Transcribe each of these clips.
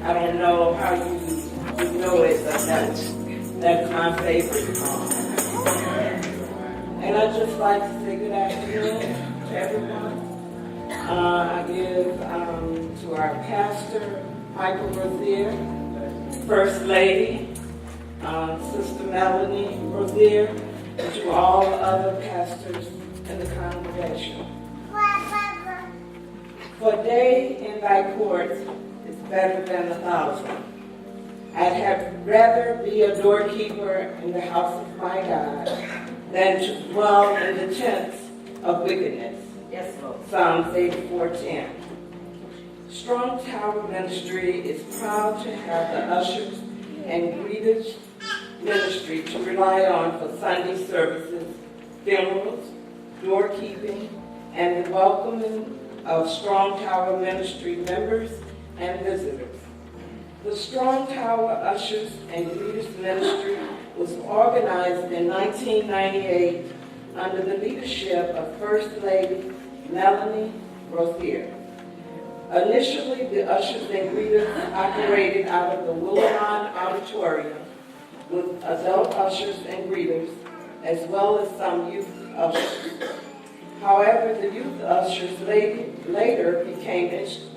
I don't know how you know it, but that's my favorite song. And I'd just like to say good afternoon to everyone. I give to our pastor, Michael Rozier, First Lady, Sister Melanie Rozier, and to all other pastors in the congregation. For a day in thy courts is better than 1,000. I'd have rather be a doorkeeper in the house of my God than to dwell in the tents of wickedness. Yes, Lord. Psalms 84:10. Strong Tower Ministry is proud to have the ushers and greeters ministry to rely on for Sunday services, funerals, doorkeeping, and the welcoming of Strong Tower Ministry members and visitors. The Strong Tower Ushers and Greeters Ministry was organized in 1998 under the leadership of First Lady Melanie Rozier. Initially, the ushers and greeters operated out of the Willimon Auditorium with adult ushers and greeters, as well as some youth ushers. However, the youth ushers later became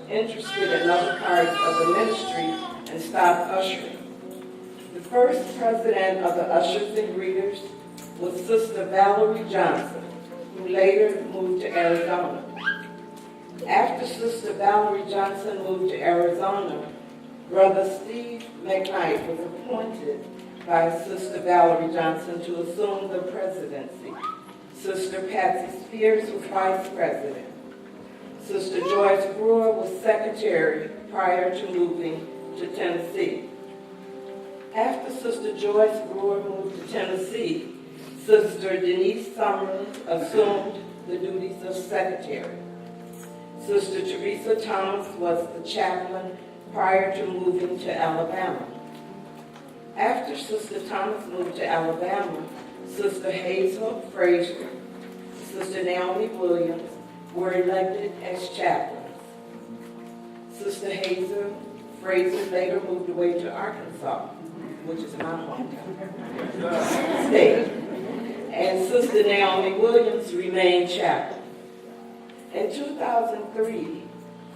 interested in other parts of the ministry and stopped ushering. The first president of the ushers and greeters was Sister Valerie Johnson, who later moved to Arizona. After Sister Valerie Johnson moved to Arizona, Brother Steve McKnight was appointed by Sister Valerie Johnson to assume the presidency. Sister Patsy Spears was vice president. Sister Joyce Brewer was secretary prior to moving to Tennessee. After Sister Joyce Brewer moved to Tennessee, Sister Denise Summerlin assumed the duties of secretary. Sister Teresa Thomas was the chaplain prior to moving to Alabama. After Sister Thomas moved to Alabama, Sister Hazel Frazier, Sister Naomi Williams were elected as chaplains. Sister Hazel Frazier later moved away to Arkansas, which is my hometown state, and Sister Naomi Williams remained chaplain. In 2003,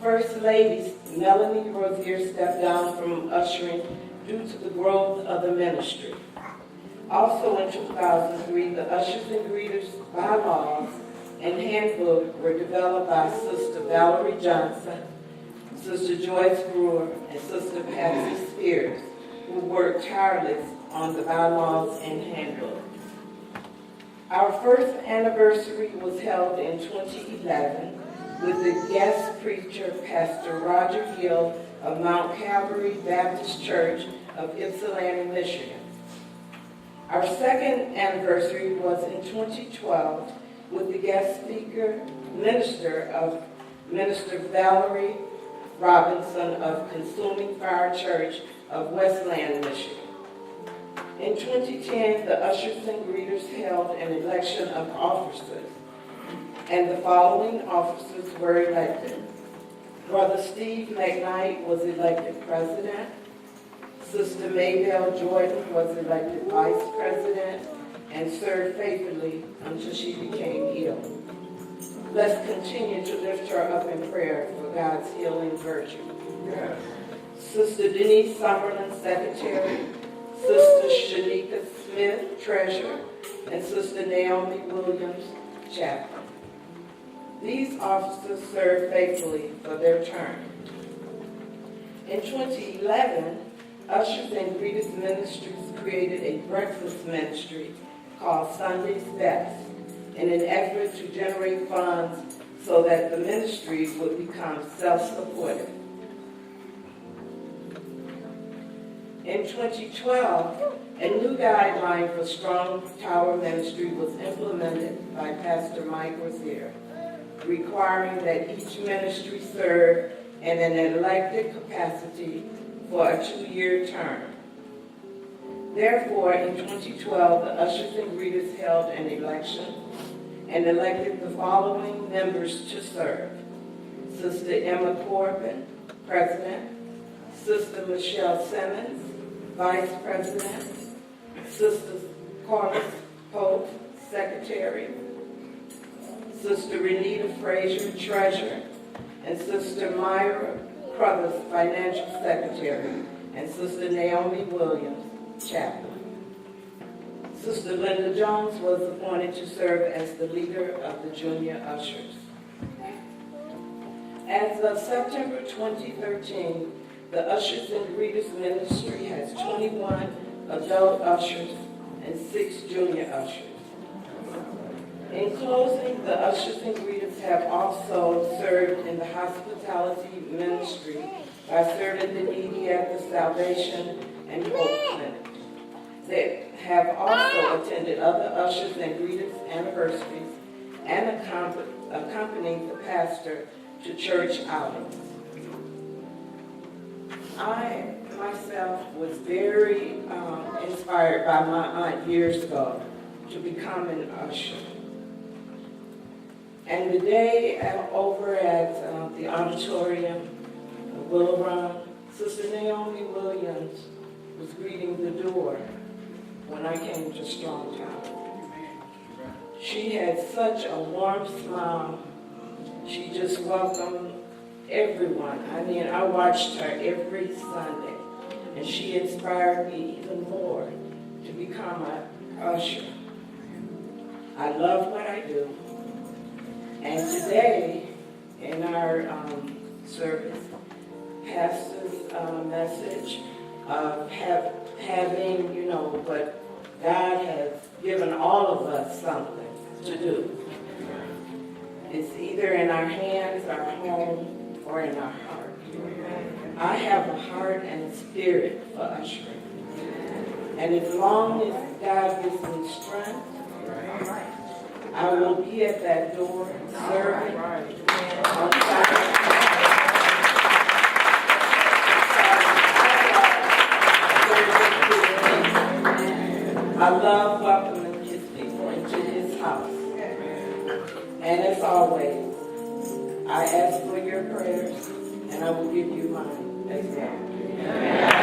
First Lady Melanie Rozier stepped down from ushering due to the growth of the ministry. Also in 2003, the Ushers and Greeters bylaws and handbook were developed by Sister Valerie Johnson, Sister Joyce Brewer, and Sister Patsy Spears, who worked tirelessly on the bylaws and handbook. Our first anniversary was held in 2011 with the guest preacher, Pastor Roger Hill of Mount Calvary Baptist Church of Ypsilanti, Michigan. Our second anniversary was in 2012 with the guest speaker, Minister Valerie Robinson of Consuming Fire Church of Westland, Michigan. In 2010, the Ushers and Greeters held an election of officers, and the following officers were elected. Brother Steve McKnight was elected president. Sister Maybelle Jordan was elected vice president and served faithfully until she became ill. Let's continue to lift her up in prayer for God's healing virtue. Yes. Sister Denise Summerlin, secretary. Sister Shanika Smith, treasurer, and Sister Naomi Williams, chaplain. These officers served faithfully for their term. In 2011, Ushers and Greeters Ministries created a breakfast ministry called Sunday's Best in an effort to generate funds so that the ministry would become self-supportive. In 2012, a new guideline for Strong Tower Ministry was implemented by Pastor Mike Rozier, requiring that each ministry serve in an elected capacity for a 2-year term. Therefore, in 2012, the Ushers and Greeters held an election and elected the following members to serve. Sister Emma Corbin, President. Sister Michelle Simmons, Vice President, Sister Corliss Pope, Secretary, Sister Renita Frazier, Treasurer, and Sister Myra Crothers, Financial Secretary, and Sister Naomi Williams, Chaplain. Sister Linda Jones was appointed to serve as the leader of the Junior Ushers. As of September 2013, the Ushers and Greeters Ministry has 21 adult ushers and 6 junior ushers. In closing, the Ushers and Greeters have also served in the hospitality ministry by serving the needy at the Salvation and Hope Clinic. They have also attended other Ushers and Greeters anniversaries and accompanied the pastor to church outings. I myself was very inspired by my aunt years ago to become an usher. And the day over at the auditorium, Willow Run, Sister Naomi Williams was greeting the door when I came to Strong Town. She had such a warm smile. She just welcomed everyone. I mean, I watched her every Sunday, and she inspired me even more to become an usher. I love what I do. And today, in our service, Pastor's message of having, but God has given all of us something to do. It's either in our hands, our home, or in our heart. I have a heart and a spirit for ushering. And as long as God gives me strength, I will be at that door serving on Saturday. I love welcoming his people into his house. And as always, I ask for your prayers, and I will give you mine as well.